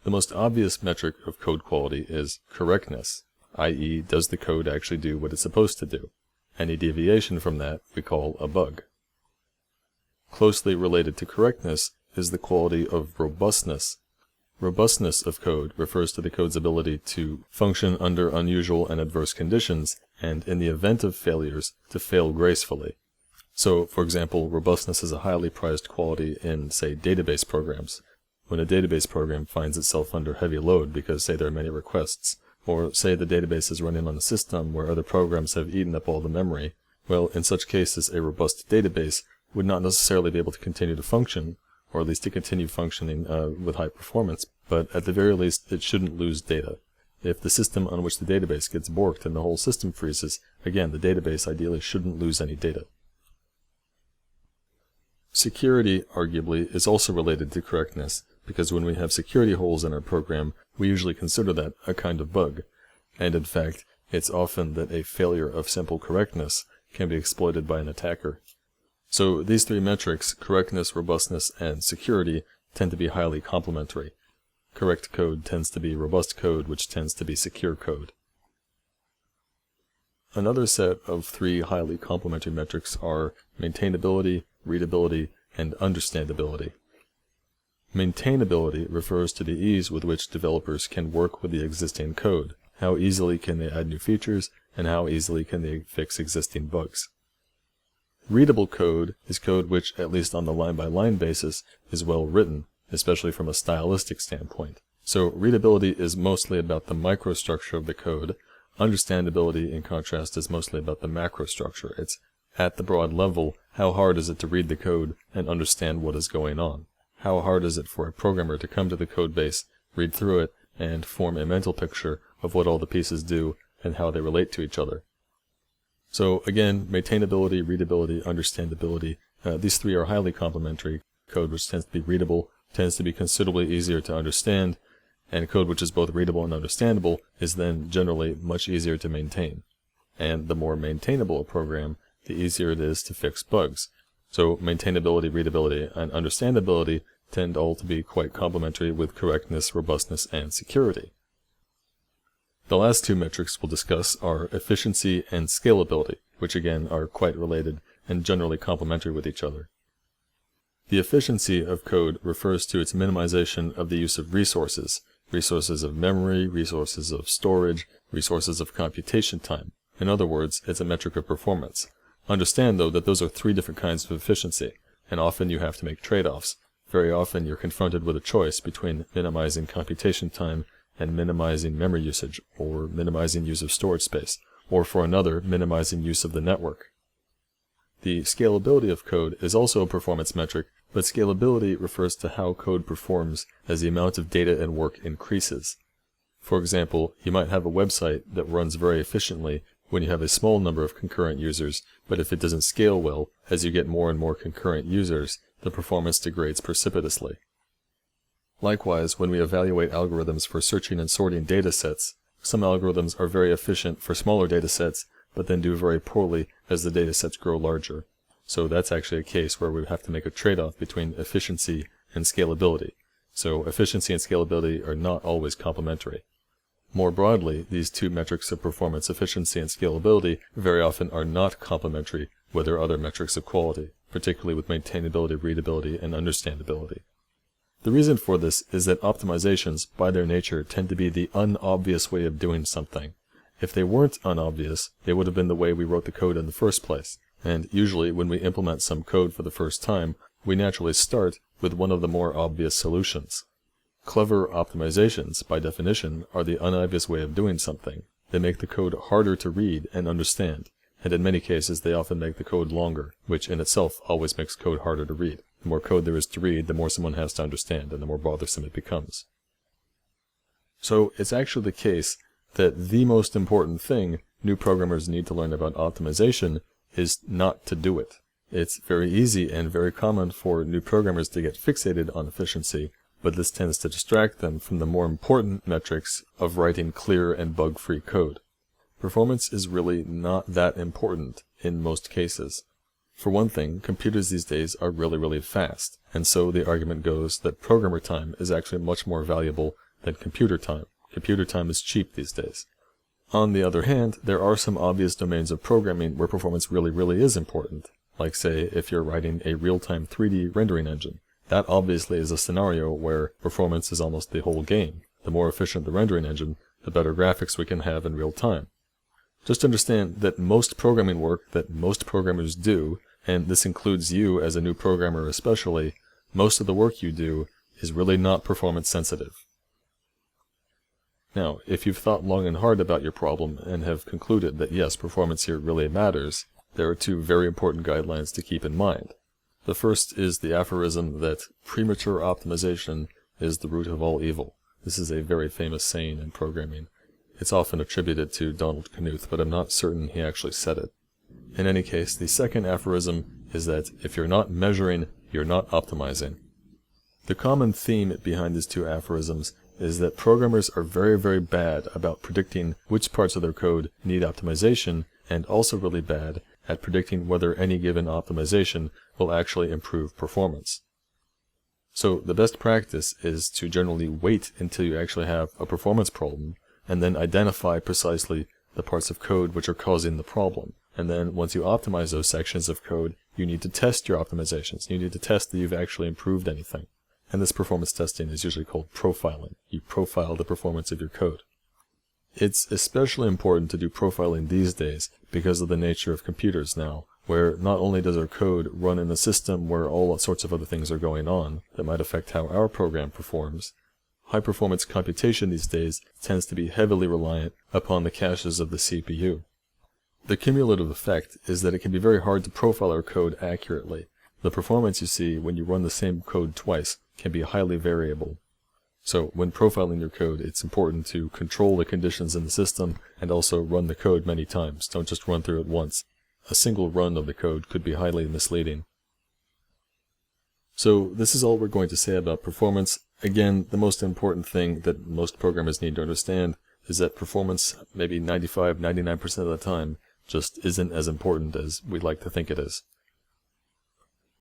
The most obvious metric of code quality is correctness, i.e., does the code actually do what it's supposed to do? Any deviation from that we call a bug. Closely related to correctness is the quality of robustness. Robustness of code refers to the code's ability to function under unusual and adverse conditions, and in the event of failures, to fail gracefully. So, for example, robustness is a highly prized quality in, say, database programs. When a database program finds itself under heavy load because, say, there are many requests, or say the database is running on a system where other programs have eaten up all the memory, well, in such cases, a robust database would not necessarily be able to continue to function, or at least to continue functioning with high performance, but at the very least, it shouldn't lose data. If the system on which the database gets borked and the whole system freezes, again, the database ideally shouldn't lose any data. Security, arguably, is also related to correctness, because when we have security holes in our program, we usually consider that a kind of bug. And in fact, it's often that a failure of simple correctness can be exploited by an attacker. So these three metrics, correctness, robustness, and security, tend to be highly complementary. Correct code tends to be robust code, which tends to be secure code. Another set of three highly complementary metrics are maintainability, readability, and understandability. Maintainability refers to the ease with which developers can work with the existing code. How easily can they add new features, and how easily can they fix existing bugs. Readable code is code which, at least on the line-by-line basis, is well written, especially from a stylistic standpoint. So readability is mostly about the microstructure of the code. Understandability, in contrast, is mostly about the macrostructure. It's at the broad level, how hard is it to read the code and understand what is going on? How hard is it for a programmer to come to the code base, read through it, and form a mental picture of what all the pieces do and how they relate to each other? So again, maintainability, readability, understandability, these three are highly complementary. Code which tends to be readable tends to be considerably easier to understand, and code which is both readable and understandable is then generally much easier to maintain. And the more maintainable a program, the easier it is to fix bugs. So maintainability, readability, and understandability tend all to be quite complementary with correctness, robustness, and security. The last two metrics we'll discuss are efficiency and scalability, which again are quite related and generally complementary with each other. The efficiency of code refers to its minimization of the use of resources of memory, resources of storage, resources of computation time. In other words, it's a metric of performance. Understand, though, that those are three different kinds of efficiency, and often you have to make trade-offs. Very often you're confronted with a choice between minimizing computation time and minimizing memory usage, or minimizing use of storage space, or for another, minimizing use of the network. The scalability of code is also a performance metric, but scalability refers to how code performs as the amount of data and work increases. For example, you might have a website that runs very efficiently when you have a small number of concurrent users, but if it doesn't scale well, as you get more and more concurrent users, the performance degrades precipitously. Likewise, when we evaluate algorithms for searching and sorting datasets, some algorithms are very efficient for smaller datasets, but then do very poorly as the datasets grow larger. So that's actually a case where we have to make a trade-off between efficiency and scalability. So efficiency and scalability are not always complementary. More broadly, these two metrics of performance, efficiency and scalability, very often are not complementary with their other metrics of quality, particularly with maintainability, readability, and understandability. The reason for this is that optimizations, by their nature, tend to be the unobvious way of doing something. If they weren't unobvious, they would have been the way we wrote the code in the first place. And usually, when we implement some code for the first time, we naturally start with one of the more obvious solutions. Clever optimizations, by definition, are the unobvious way of doing something. They make the code harder to read and understand, and in many cases they often make the code longer, which in itself always makes code harder to read. The more code there is to read, the more someone has to understand, and the more bothersome it becomes. So it's actually the case that the most important thing new programmers need to learn about optimization is not to do it. It's very easy and very common for new programmers to get fixated on efficiency, but this tends to distract them from the more important metrics of writing clear and bug-free code. Performance is really not that important in most cases. For one thing, computers these days are really fast, and so the argument goes that programmer time is actually much more valuable than computer time. Computer time is cheap these days. On the other hand, there are some obvious domains of programming where performance really is important. Like say, if you're writing a real-time 3D rendering engine. That obviously is a scenario where performance is almost the whole game. The more efficient the rendering engine, the better graphics we can have in real time. Just understand that most programming work that most programmers do, and this includes you as a new programmer especially, most of the work you do is really not performance sensitive. Now, if you've thought long and hard about your problem and have concluded that yes, performance here really matters, there are two very important guidelines to keep in mind. The first is the aphorism that premature optimization is the root of all evil. This is a very famous saying in programming. It's often attributed to Donald Knuth, but I'm not certain he actually said it. In any case, the second aphorism is that if you're not measuring, you're not optimizing. The common theme behind these two aphorisms is that programmers are very bad about predicting which parts of their code need optimization, and also really bad at predicting whether any given optimization will actually improve performance. So the best practice is to generally wait until you actually have a performance problem, and then identify precisely the parts of code which are causing the problem. And then once you optimize those sections of code, you need to test your optimizations. You need to test that you've actually improved anything. And this performance testing is usually called profiling. You profile the performance of your code. It's especially important to do profiling these days because of the nature of computers now, where not only does our code run in a system where all sorts of other things are going on that might affect how our program performs, high-performance computation these days tends to be heavily reliant upon the caches of the CPU. The cumulative effect is that it can be very hard to profile our code accurately. The performance you see when you run the same code twice can be highly variable. So when profiling your code, it's important to control the conditions in the system and also run the code many times. Don't just run through it once. A single run of the code could be highly misleading. So this is all we're going to say about performance. Again, the most important thing that most programmers need to understand is that performance, maybe 95–99% of the time, just isn't as important as we'd like to think it is.